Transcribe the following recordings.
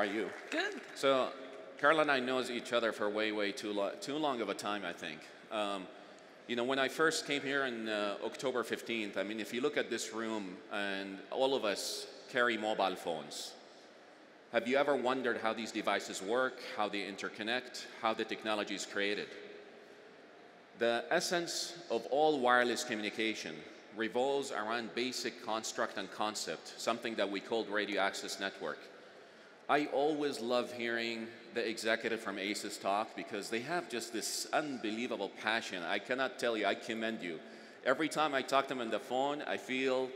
are you? Good. So, Carla and I knows each other for way too long of a time, I think. You know, when I first came here on October 15th, I mean, if you look at this room, and all of us carry mobile phones. Have you ever wondered how these devices work, how they interconnect, how the technology is created? The essence of all wireless communication revolves around basic construct and concept, something that we called radio access network. I always love hearing the executive from ACES talk because they have just this unbelievable passion. I cannot tell you, I commend you. Every time I talk to them on the phone, I feel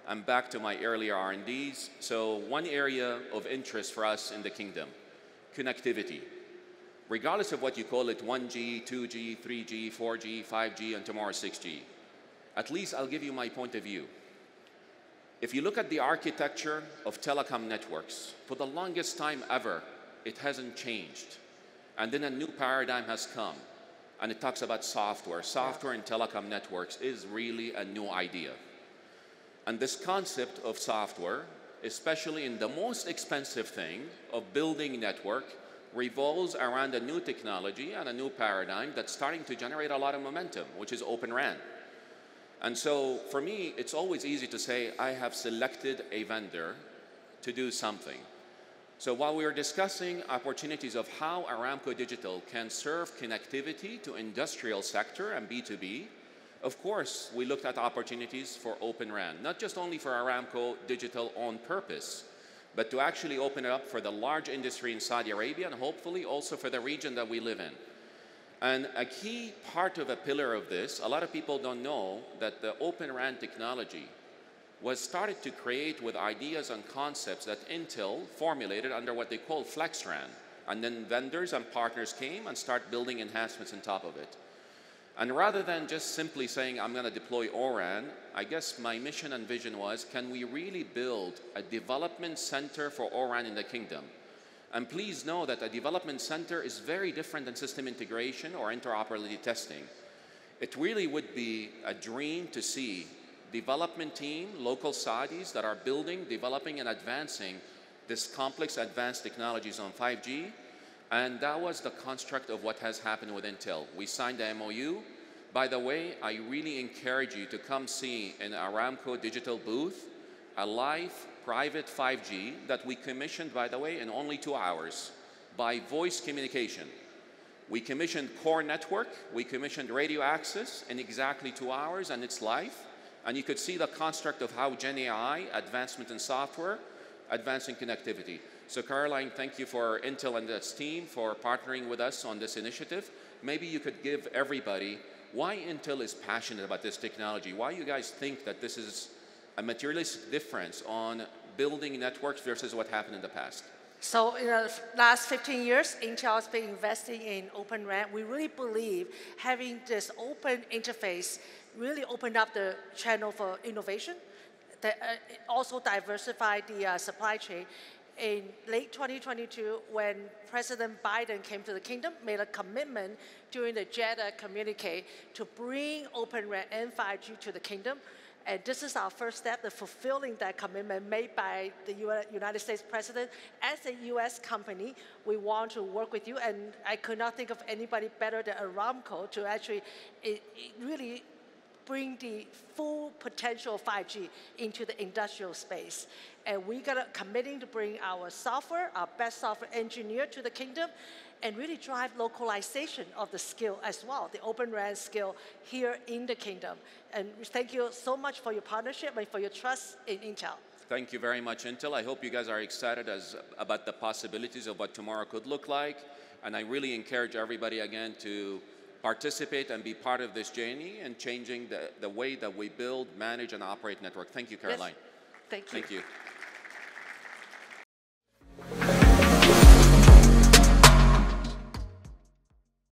I'm back to my earlier R&Ds. So one area of interest for us in the kingdom, connectivity. Regardless of what you call it, 1G, 2G, 3G, 4G, 5G, and tomorrow 6G. At least I'll give you my point of view. If you look at the architecture of telecom networks, for the longest time ever, it hasn't changed. And then a new paradigm has come, and it talks about software. Software in telecom networks is really a new idea. And this concept of software, especially in the most expensive thing of building network, revolves around a new technology and a new paradigm that's starting to generate a lot of momentum, which is Open RAN. And so for me, it's always easy to say, I have selected a vendor to do something. So while we were discussing opportunities of how Aramco Digital can serve connectivity to industrial sector and B2B, of course, we looked at opportunities for Open RAN, not just only for Aramco Digital on purpose, but to actually open it up for the large industry in Saudi Arabia and hopefully also for the region that we live in. And a key part of a pillar of this, a lot of people don't know that the Open RAN technology was started to create with ideas and concepts that Intel formulated under what they call Flex RAN. And then vendors and partners came and start building enhancements on top of it. And rather than just simply saying, I'm going to deploy ORAN, I guess my mission and vision was, can we really build a development center for ORAN in the kingdom? And please know that a development center is very different than system integration or interoperability testing. It really would be a dream to see development team, local Saudis that are building, developing, and advancing this complex advanced technologies on 5G. And that was the construct of what has happened with Intel. We signed the MOU. By the way, I really encourage you to come see in Aramco Digital booth a live private 5G that we commissioned, by the way, in only 2 hours by voice communication. We commissioned core network, we commissioned radio access in exactly 2 hours, and it's live. And you could see the construct of how Gen AI, advancement in software, advancing connectivity. So Caroline, thank you for Intel and its team for partnering with us on this initiative. Maybe you could give everybody why Intel is passionate about this technology, why you guys think that this is a materialistic difference on building networks versus what happened in the past. So in the last 15 years, Intel has been investing in Open RAN. We really believe having this open interface really opened up the channel for innovation. That also diversified the supply chain. In late 2022, when President Biden came to the kingdom, made a commitment during the Jeddah communique to bring Open RAN and 5G to the kingdom. And this is our first step, the fulfilling that commitment made by the United States President. As a US company, we want to work with you, and I could not think of anybody better than Aramco to actually really bring the full potential of 5G into the industrial space. And we got committing to bring our software, our best software engineer to the kingdom, and really drive localization of the skill as well, the Open RAN skill here in the kingdom. And thank you so much for your partnership and for your trust in Intel. Thank you very much, Intel. I hope you guys are excited about the possibilities of what tomorrow could look like. And I really encourage everybody again to participate and be part of this journey and changing the way that we build, manage, and operate network. Thank you, Caroline. Yes. Thank you. Thank you.